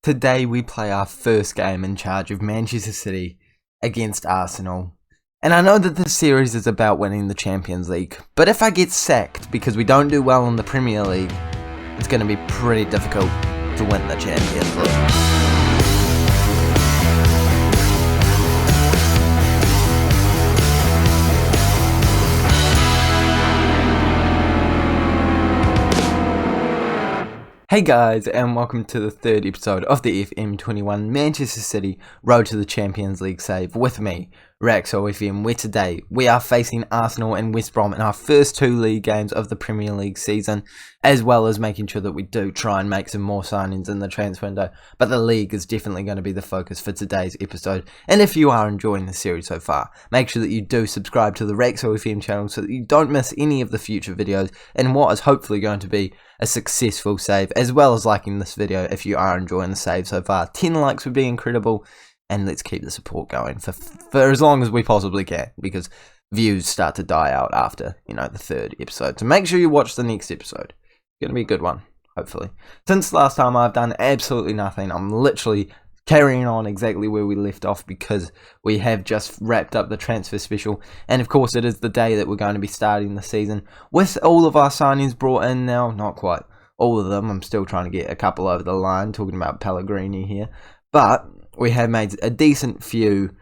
Today we play our first game in charge of Manchester City against Arsenal. And I know that this series is about winning the Champions League, but if I get sacked because we don't do well in the Premier League, it's going to be pretty difficult to win the Champions League. Hey guys, and welcome to the third episode of the FM21 Manchester City Road to the Champions League save with me, Raxo FM, where today we are facing Arsenal and West Brom in our first two league games of the Premier League season, as well as making sure that we do try and make some more signings in the transfer window, but the league is definitely going to be the focus for today's episode. And if you are enjoying the series so far, make sure that you do subscribe to the Raxo FM channel so that you don't miss any of the future videos and what is hopefully going to be a successful save, as well as liking this video if you are enjoying the save so far. 10 likes would be incredible, and let's keep the support going for as long as we possibly can, because views start to die out after, the third episode. So make sure you watch the next episode. It's going to be a good one, hopefully. Since last time I've done absolutely nothing. I'm literally carrying on exactly where we left off because we have just wrapped up the transfer special, and of course it is the day that we're going to be starting the season with all of our signings brought in now. Not quite all of them, I'm still trying to get a couple over the line, talking about Pellegrini here, but we have made a decent few,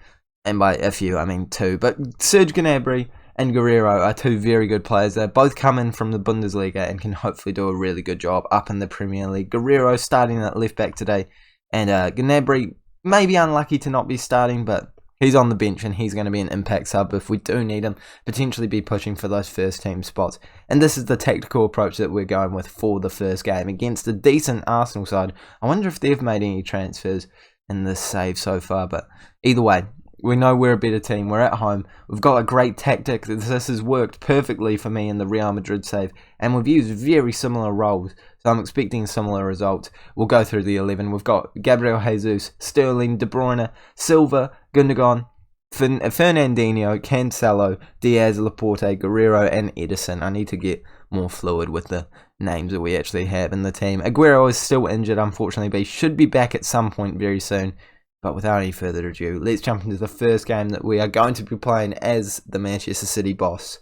and by a few I mean two. But Serge Gnabry and Aguero are two very good players. They both come in from the Bundesliga and can hopefully do a really good job up in the Premier League. Aguero starting at left back today, and Gnabry may be unlucky to not be starting, but he's on the bench and he's going to be an impact sub if we do need him, potentially be pushing for those first team spots. And this is the tactical approach that we're going with for the first game against a decent Arsenal side. I wonder if they've made any transfers in this save so far, but either way, we know we're a better team. We're at home. We've got a great tactic. This has worked perfectly for me in the Real Madrid save, and we've used very similar roles, so I'm expecting similar results. We'll go through the 11. We've got Gabriel Jesus, Sterling, De Bruyne, Silva, Gundogan, Fernandinho, Cancelo, Diaz, Laporte, Guerrero, and Ederson. I need to get more fluid with the names that we actually have in the team. Aguero is still injured, unfortunately, but he should be back at some point very soon. But without any further ado, let's jump into the first game that we are going to be playing as the Manchester City boss.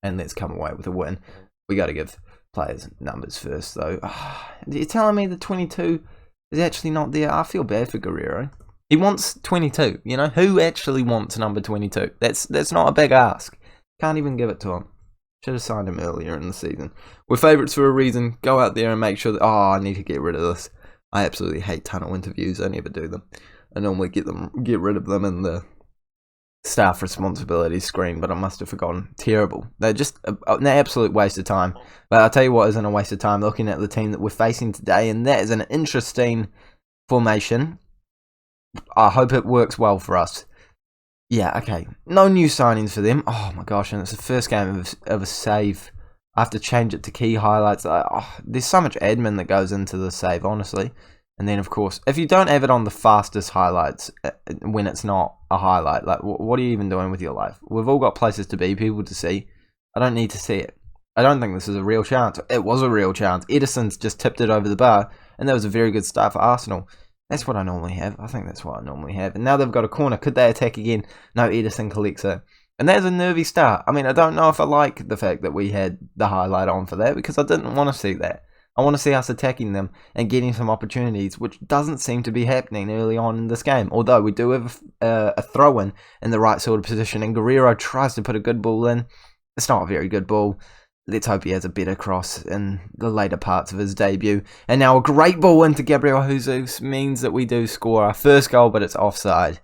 And let's come away with a win. We got to give players numbers first, though. You're telling me the 22 is actually not there? I feel bad for Guerrero. He wants 22, Who actually wants number 22? That's not a big ask. Can't even give it to him. Should have signed him earlier in the season. We're favourites for a reason. Go out there and make sure that... I need to get rid of this. I absolutely hate tunnel interviews. I never do them. I normally get rid of them in the staff responsibilities screen, but I must have forgotten. Terrible. They're just an absolute waste of time. But I'll tell you what isn't a waste of time, looking at the team that we're facing today, and that is an interesting formation. I hope it works well for us. Yeah, okay. No new signings for them. Oh my gosh, and it's the first game of a save. I have to change it to key highlights. There's so much admin that goes into the save, honestly. And then, of course, if you don't have it on the fastest highlights, when it's not a highlight, like, what are you even doing with your life? We've all got places to be, people to see. I don't need to see it. I don't think this is a real chance. It was a real chance. Ederson's just tipped it over the bar, and that was a very good start for Arsenal. That's what I normally have. I think that's what I normally have. And now they've got a corner. Could they attack again? No, Ederson collects it. And that's a nervy start. I mean, I don't know if I like the fact that we had the highlight on for that, because I didn't want to see that. I want to see us attacking them and getting some opportunities, which doesn't seem to be happening early on in this game. Although we do have a throw-in in the right sort of position, and Guerrero tries to put a good ball in. It's not a very good ball. Let's hope he has a better cross in the later parts of his debut. And now a great ball into Gabriel Jesus means that we do score our first goal, but it's offside.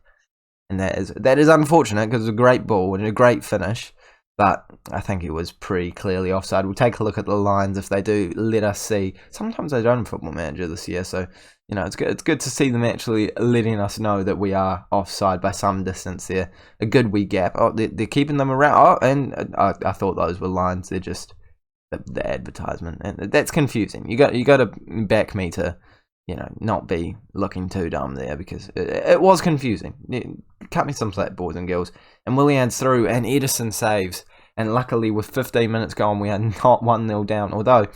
And that is unfortunate, because it's a great ball and a great finish. But I think it was pretty clearly offside. We'll take a look at the lines if they do let us see. Sometimes they don't in Football Manager this year, so it's good to see them actually letting us know that we are offside by some distance there. A good wee gap. Oh, they're keeping them around. Oh, and I thought those were lines. They're just the advertisement, and that's confusing. You got to back me to not be looking too dumb there, because it was confusing. Cut me some slack, boys and girls. And Willian's through, and Ederson saves. And luckily, with 15 minutes gone, we are not 1-0 down. Although,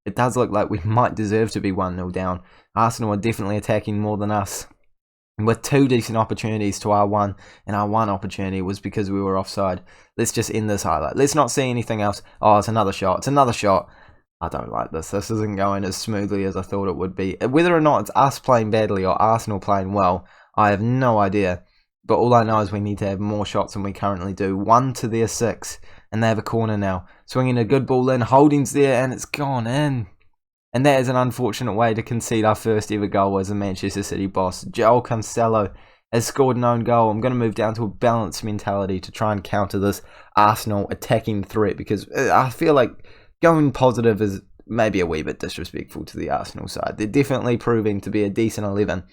it does look like we might deserve to be 1-0 down. Arsenal are definitely attacking more than us, with 2 decent opportunities to our 1, and our 1 opportunity was because we were offside. Let's just end this highlight. Let's not see anything else. Oh, it's another shot. It's another shot. I don't like this. This isn't going as smoothly as I thought it would be. Whether or not it's us playing badly or Arsenal playing well, I have no idea. But all I know is we need to have more shots than we currently do. 1 to their 6, and they have a corner now. Swinging a good ball in. Holding's there, and it's gone in. And that is an unfortunate way to concede our first ever goal as a Manchester City boss. Joel Cancelo has scored an own goal. I'm going to move down to a balanced mentality to try and counter this Arsenal attacking threat, because I feel like going positive is maybe a wee bit disrespectful to the Arsenal side. They're definitely proving to be a decent 11,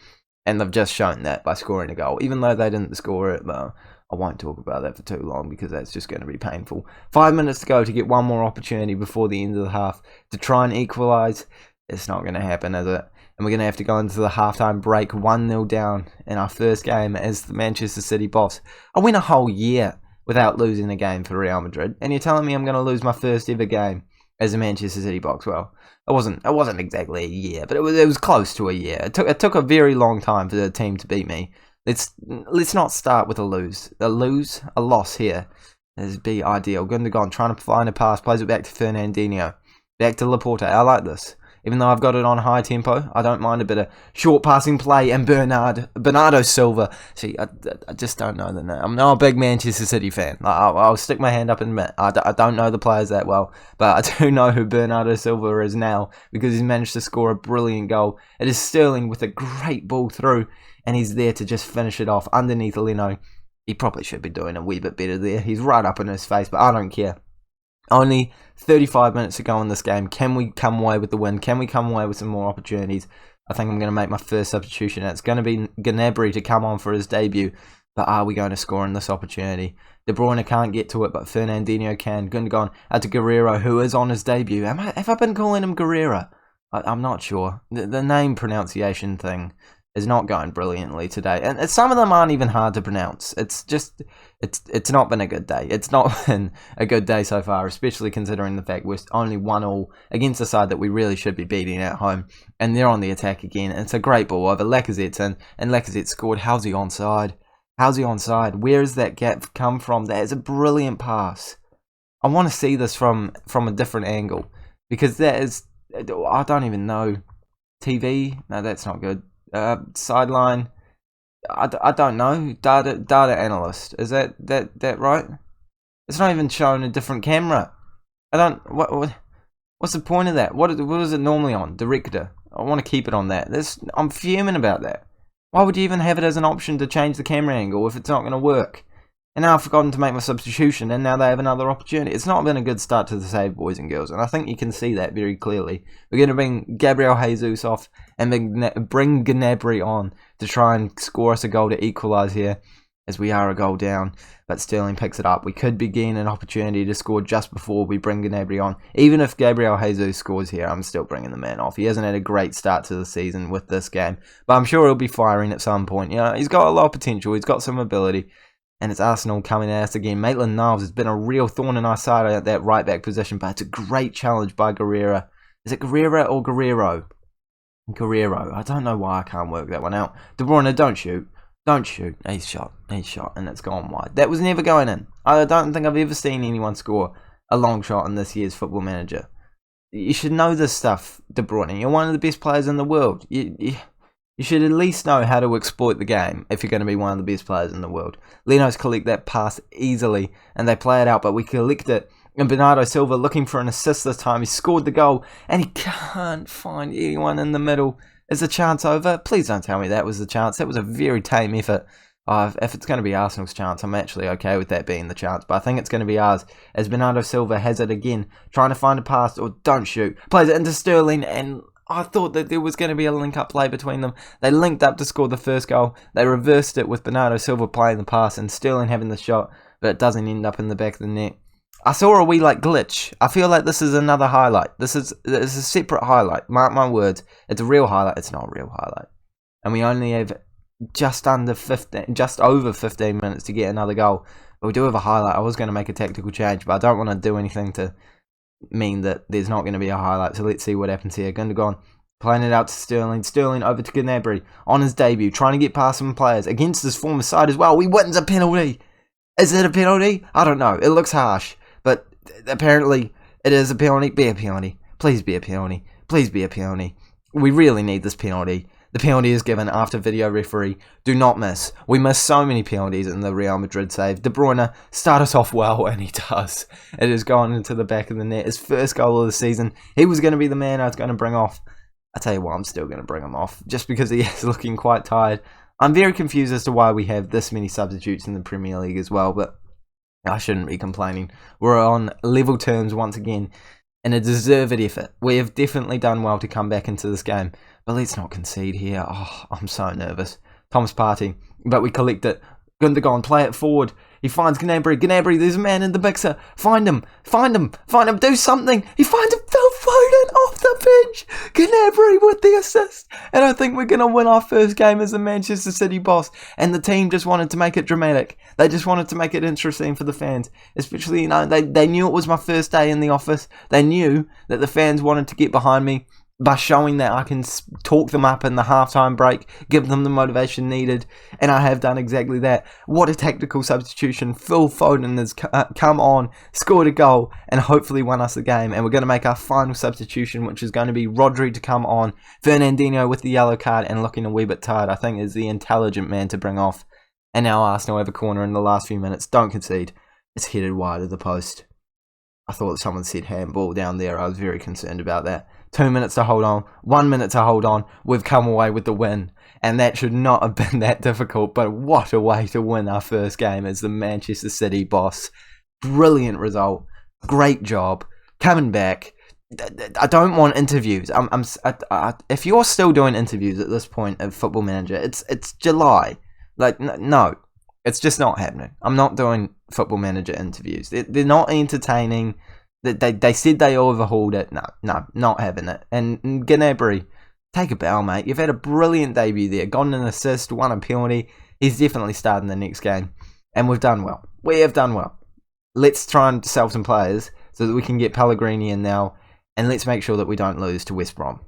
and they've just shown that by scoring a goal. Even though they didn't score it, but I won't talk about that for too long because that's just going to be painful. 5 minutes to go to get one more opportunity before the end of the half to try and equalise. It's not going to happen, is it? And we're going to have to go into the halftime break 1-0 down in our first game as the Manchester City boss. I went a whole year without losing a game for Real Madrid, and you're telling me I'm going to lose my first ever game as a Manchester City boss? Well, it wasn't exactly a year, but it was close to a year. It took a very long time for the team to beat me. Let's not start with a loss here. This would be ideal. Gundogan trying to find a pass, plays it back to Fernandinho, back to Laporte. I like this. Even though I've got it on high tempo, I don't mind a bit of short passing play. And Bernardo Silva. See, I just don't know the name. I'm not a big Manchester City fan. I'll stick my hand up and admit I don't know the players that well, but I do know who Bernardo Silva is now because he's managed to score a brilliant goal. It is Sterling with a great ball through, and he's there to just finish it off underneath Leno. He probably should be doing a wee bit better there. He's right up in his face, but I don't care. Only 35 minutes to go in this game. Can we come away with the win? Can we come away with some more opportunities? I think I'm going to make my first substitution. It's going to be Gnabry to come on for his debut. But are we going to score in this opportunity? De Bruyne can't get to it, but Fernandinho can. Gundogan out to Guerrero, who is on his debut. Have I been calling him Guerrero? I'm not sure. The name pronunciation thing is not going brilliantly today, and some of them aren't even hard to pronounce. It's not been a good day. It's not been a good day so far, especially considering the fact we're only 1-1 against a side that we really should be beating at home, and they're on the attack again. And it's a great ball over Lacazette's and Lacazette scored. How's he onside? How's he onside? Where has that gap come from? That is a brilliant pass. I want to see this from a different angle, because that is, I don't even know. TV? No, that's not good. Sideline, I don't know. Data analyst, is that right? It's not even showing a different camera. What's the point of that? What is it normally on? Director. I want to keep it on that. I'm fuming about that. Why would you even have it as an option to change the camera angle if it's not going to work? And now I've forgotten to make my substitution, and now they have another opportunity. It's not been a good start to the save, boys and girls, and I think you can see that very clearly. We're going to bring Gabriel Jesus off and bring Gnabry on to try and score us a goal to equalise here, as we are a goal down. But Sterling picks it up. We could begin an opportunity to score just before we bring Gnabry on. Even if Gabriel Jesus scores here, I'm still bringing the man off. He hasn't had a great start to the season with this game, but I'm sure he'll be firing at some point. You know, he's got a lot of potential. He's got some ability. And it's Arsenal coming at us again. Maitland-Niles has been a real thorn in our side at that right-back position, but it's a great challenge by Guerrero. Is it Guerrero or Guerrero? Guerrero. I don't know why I can't work that one out. De Bruyne, don't shoot. Don't shoot. He's shot, and it's gone wide. That was never going in. I don't think I've ever seen anyone score a long shot in this year's Football Manager. You should know this stuff, De Bruyne. You're one of the best players in the world. You should at least know how to exploit the game if you're going to be one of the best players in the world. Leno's collect that pass easily, and they play it out, but we collect it. And Bernardo Silva looking for an assist this time. He scored the goal, and he can't find anyone in the middle. Is the chance over? Please don't tell me that was the chance. That was a very tame effort. If it's going to be Arsenal's chance, I'm actually okay with that being the chance. But I think it's going to be ours, as Bernardo Silva has it again, trying to find a pass, or don't shoot. Plays it into Sterling, and I thought that there was going to be a link-up play between them. They linked up to score the first goal. They reversed it with Bernardo Silva playing the pass and Sterling having the shot, but it doesn't end up in the back of the net. I saw a wee glitch. I feel like this is another highlight. This is a separate highlight. Mark my words. It's a real highlight. It's not a real highlight. And we only have just over 15 minutes to get another goal. But we do have a highlight. I was going to make a tactical change, but I don't want to do anything to mean that there's not going to be a highlight. So let's see what happens here. Gundogan playing it out to Sterling. Sterling over to Gnabry on his debut, trying to get past some players against his former side as well. He wins a penalty. Is it a penalty? I don't know. It looks harsh, but apparently it is a penalty. Be a penalty. Please be a penalty. Please be a penalty. We really need this penalty. The penalty is given after video referee. Do not miss. We miss so many penalties in the Real Madrid save. De Bruyne start us off well, and he does. It has gone into the back of the net. His first goal of the season. He was going to be the man I was going to bring off. I tell you what, I'm still going to bring him off, just because he is looking quite tired. I'm very confused as to why we have this many substitutes in the Premier League as well, but I shouldn't be complaining. We're on level terms once again, and a deserved effort. We have definitely done well to come back into this game, but let's not concede here. Oh, I'm so nervous. Thomas Partey, but we collect it. Gundogan, play it forward. He finds Gnabry. Gnabry, there's a man in the mixer. Find him. Find him. Find him. Do something. He finds him. Phil Foden off the bench. Gnabry with the assist. And I think we're going to win our first game as the Manchester City boss. And the team just wanted to make it dramatic. They just wanted to make it interesting for the fans. Especially, they knew it was my first day in the office. They knew that the fans wanted to get behind me by showing that I can talk them up in the halftime break, give them the motivation needed, and I have done exactly that. What a tactical substitution. Phil Foden has come on, scored a goal, and hopefully won us the game. And we're going to make our final substitution, which is going to be Rodri to come on. Fernandinho with the yellow card and looking a wee bit tired, I think, is the intelligent man to bring off. And now Arsenal have a corner in the last few minutes. Don't concede. It's headed wide of the post. I thought someone said handball down there. I was very concerned about that. 2 minutes to hold on, 1 minute to hold on. We've come away with the win, and that should not have been that difficult, but what a way to win our first game as the Manchester City boss. Brilliant result. Great job. Coming back. I don't want interviews. If you're still doing interviews at this point of Football Manager, it's July. Like, no, it's just not happening. I'm not doing Football Manager interviews. They're not entertaining. They said they overhauled it. No, not having it. And Gnabry, take a bow, mate. You've had a brilliant debut there. Gotten an assist, won a penalty. He's definitely starting the next game. And we've done well. We have done well. Let's try and sell some players so that we can get Pellegrini in now. And let's make sure that we don't lose to West Brom.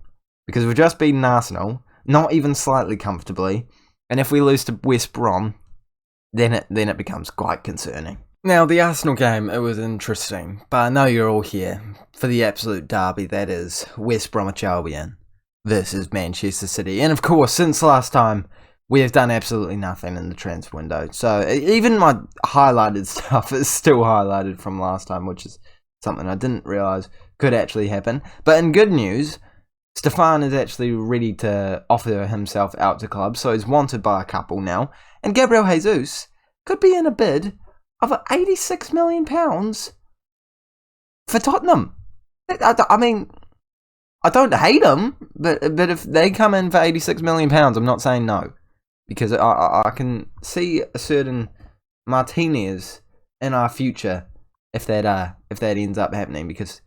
Because we've just beaten Arsenal, not even slightly comfortably. And if we lose to West Brom, then it becomes quite concerning. Now, the Arsenal game, it was interesting, but I know you're all here for the absolute derby, that is West Bromwich Albion versus Manchester City. And of course, since last time, we have done absolutely nothing in the transfer window. So even my highlighted stuff is still highlighted from last time, which is something I didn't realise could actually happen. But in good news, Stefan is actually ready to offer himself out to clubs, so he's wanted by a couple now. And Gabriel Jesus could be in a bid of £86 million for Tottenham. I mean, I don't hate them, but if they come in for £86 million, I'm not saying no. Because I can see a certain Martinez in our future if that ends up happening, because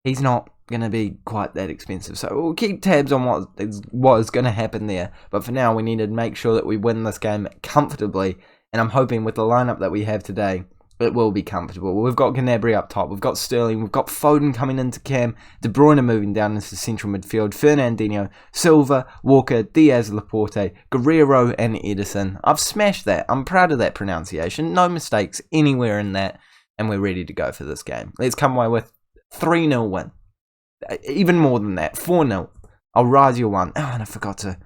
he's not going to be quite that expensive. So we'll keep tabs on what is going to happen there. But for now, we need to make sure that we win this game comfortably. And I'm hoping with the lineup that we have today, it will be comfortable. We've got Gnabry up top. We've got Sterling. We've got Foden coming into cam. De Bruyne moving down into central midfield. Fernandinho, Silva, Walker, Diaz, Laporte, Guerrero and Ederson. I've smashed that. I'm proud of that pronunciation. No mistakes anywhere in that. And we're ready to go for this game. Let's come away with 3-0 win. Even more than that. 4-0. I'll rise your one. Oh, and I forgot to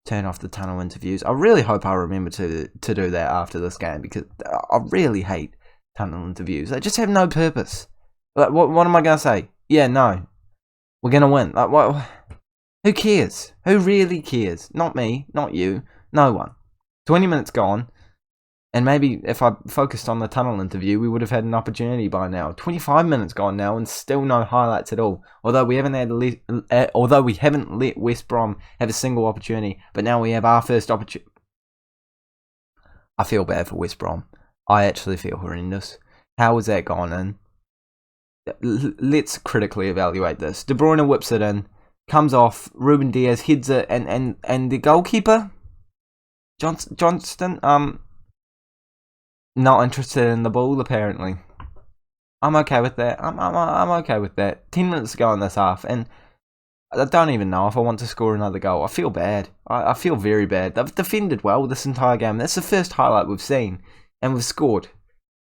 turn off the tunnel interviews. I really hope I remember to do that after this game, because I really hate tunnel interviews. They just have no purpose. Like, what am I going to say? Yeah, no. We're going to win. Like, what? Who cares? Who really cares? Not me. Not you. No one. 20 minutes gone. And maybe if I focused on the tunnel interview, we would have had an opportunity by now. 25 minutes gone now, and still no highlights at all. Although we haven't let West Brom have a single opportunity, but now we have our first opportunity. I feel bad for West Brom. I actually feel horrendous. How was that gone in? Let's critically evaluate this. De Bruyne whips it in, comes off. Ruben Diaz heads it, and the goalkeeper, Johnston, not interested in the ball, apparently. I'm okay with that. I'm okay with that. 10 minutes to go in this half, and I don't even know if I want to score another goal. I feel bad. I feel very bad. They've defended well this entire game. That's the first highlight we've seen, and we've scored.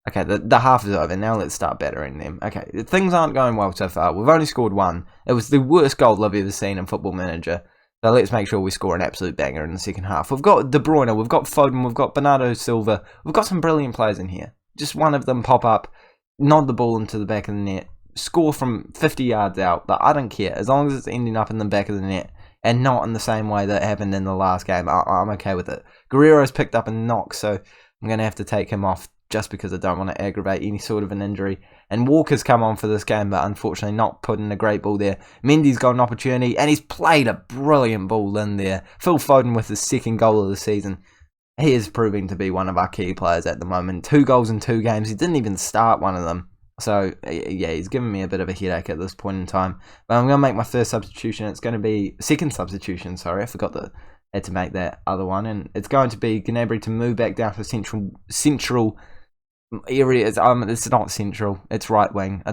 Okay, the half is over. Now let's start battering them. Okay, things aren't going well so far. We've only scored one. It was the worst goal I've ever seen in Football Manager. So let's make sure we score an absolute banger in the second half. We've got De Bryune, we've got Foden, we've got Bernardo Silva. We've got some brilliant players in here. Just one of them pop up, nod the ball into the back of the net, score from 50 yards out. But I don't care. As long as it's ending up in the back of the net and not in the same way that happened in the last game, I'm okay with it. Guerrero's picked up a knock, so I'm going to have to take him off just because I don't want to aggravate any sort of an injury. And Walker's come on for this game, but unfortunately not putting a great ball there. Mendy's got an opportunity, and he's played a brilliant ball in there. Phil Foden with his second goal of the season. He is proving to be one of our key players at the moment. 2 goals in 2 games. He didn't even start one of them. So, yeah, he's giving me a bit of a headache at this point in time. But I'm going to make my first substitution. It's going to be... Second substitution, sorry. I forgot that I had to make that other one. And it's going to be Gnabry to move back down to central area. It's not central. It's right wing. I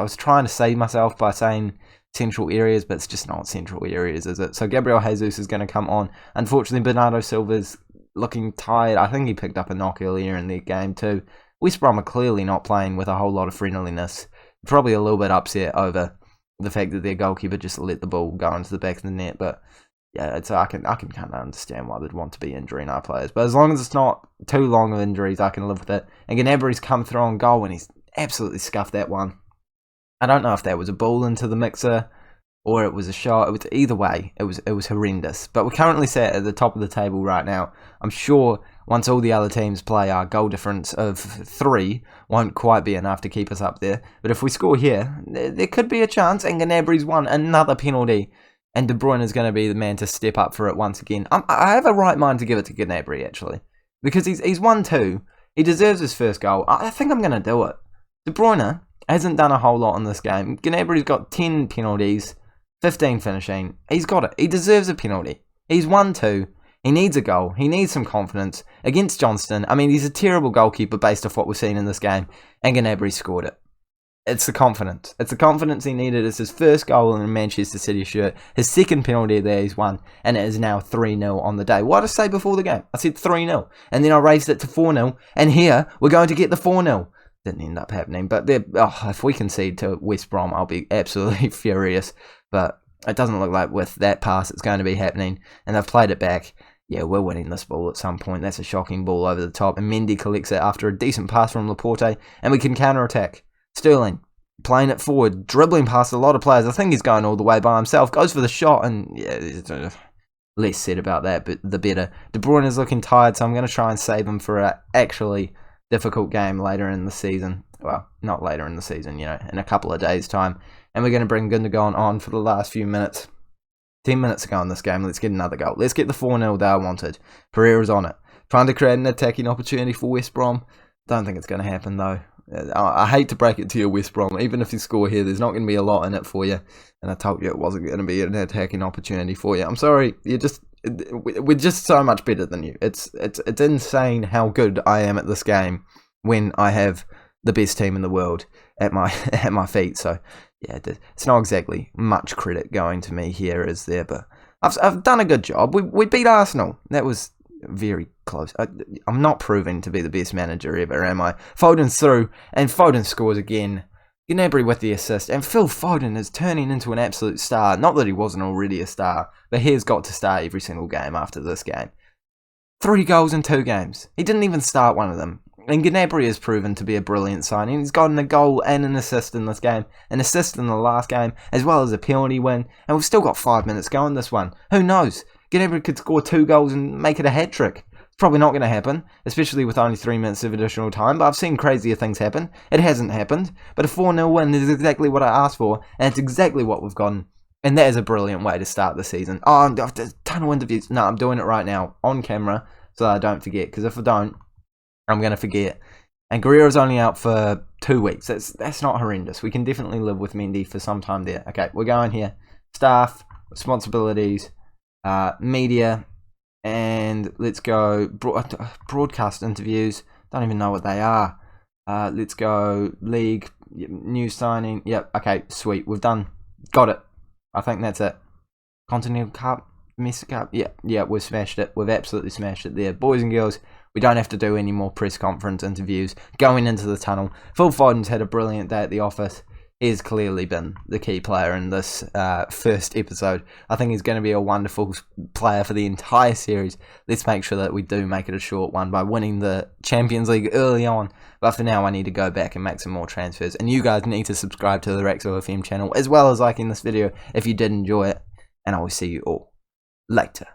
was trying to save myself by saying central areas, but it's just not central areas, is it? So Gabriel Jesus is going to come on. Unfortunately, Bernardo Silva's looking tired. I think he picked up a knock earlier in the game too. West Brom are clearly not playing with a whole lot of friendliness. Probably a little bit upset over the fact that their goalkeeper just let the ball go into the back of the net, but yeah, I can kind of understand why they'd want to be injuring our players. But as long as it's not too long of injuries, I can live with it. And Gnabry's come through on goal, and he's absolutely scuffed that one. I don't know if that was a ball into the mixer or it was a shot. It was either way. It was horrendous. But we're currently sat at the top of the table right now. I'm sure once all the other teams play, our goal difference of 3 won't quite be enough to keep us up there. But if we score here, there could be a chance. And Gnabry's won another penalty. And De Bruyne is going to be the man to step up for it once again. I have a right mind to give it to Gnabry, actually. Because he's won 2. He deserves his first goal. I think I'm going to do it. De Bruyne hasn't done a whole lot in this game. Gnabry's got 10 penalties, 15 finishing. He's got it. He deserves a penalty. He's won 2. He needs a goal. He needs some confidence. Against Johnston, I mean, he's a terrible goalkeeper based off what we've seen in this game. And Gnabry scored it. It's the confidence. It's the confidence he needed. It's his first goal in a Manchester City shirt. His second penalty there he's won. And it is now 3-0 on the day. What did I say before the game? I said 3-0. And then I raised it to 4-0. And here, we're going to get the 4-0. Didn't end up happening. But if we concede to West Brom, I'll be absolutely furious. But it doesn't look like with that pass it's going to be happening. And they've played it back. Yeah, we're winning this ball at some point. That's a shocking ball over the top. And Mendy collects it after a decent pass from Laporte. And we can counter-attack. Sterling, playing it forward, dribbling past a lot of players. I think he's going all the way by himself. Goes for the shot, and yeah, less said about that, but the better. De Bruyne is looking tired, so I'm going to try and save him for an actually difficult game later in the season. Well, not later in the season, in a couple of days' time. And we're going to bring Gundogan on for the last few minutes. 10 minutes to go in this game. Let's get another goal. Let's get the 4-0 that I wanted. Pereira's on it. Trying to create an attacking opportunity for West Brom. Don't think it's going to happen, though. I hate to break it to you, West Brom. Even if you score here, there's not going to be a lot in it for you. And I told you it wasn't going to be an attacking opportunity for you. I'm sorry. We're just so much better than you. It's insane how good I am at this game when I have the best team in the world at my feet. So yeah, it's not exactly much credit going to me here, is there? But I've done a good job. We beat Arsenal. That was very close. I'm not proving to be the best manager ever, am I? Foden's through, and Foden scores again. Gnabry with the assist, and Phil Foden is turning into an absolute star. Not that he wasn't already a star, but he has got to start every single game after this game. 3 goals in 2 games. He didn't even start one of them. And Gnabry has proven to be a brilliant signing. He's gotten a goal and an assist in this game. An assist in the last game, as well as a penalty win. And we've still got 5 minutes going this one. Who knows? Gnabry could score 2 goals and make it a hat-trick. It's probably not going to happen, especially with only 3 minutes of additional time. But I've seen crazier things happen. It hasn't happened. But a 4-0 win is exactly what I asked for. And it's exactly what we've gotten. And that is a brilliant way to start the season. Oh, I've done a ton of interviews. No, I'm doing it right now on camera so I don't forget. Because if I don't, I'm going to forget. And Guerrero's only out for 2 weeks. That's not horrendous. We can definitely live with Mendy for some time there. Okay, we're going here. Staff, responsibilities, media, and let's go broadcast interviews. Don't even know what they are. Let's go league. New signing. Yep. Okay. Sweet. We've done. Got it. I think that's it. Continental Cup. Domestic Cup. Yeah. We've smashed it. We've absolutely smashed it there. Boys and girls, we don't have to do any more press conference interviews. Going into the tunnel. Phil Foden's had a brilliant day at the office. He has clearly been the key player in this first episode. I think he's going to be a wonderful player for the entire series. Let's make sure that we do make it a short one by winning the Champions League early on. But for now, I need to go back and make some more transfers. And you guys need to subscribe to the Raxo FM channel, as well as liking this video if you did enjoy it. And I will see you all later.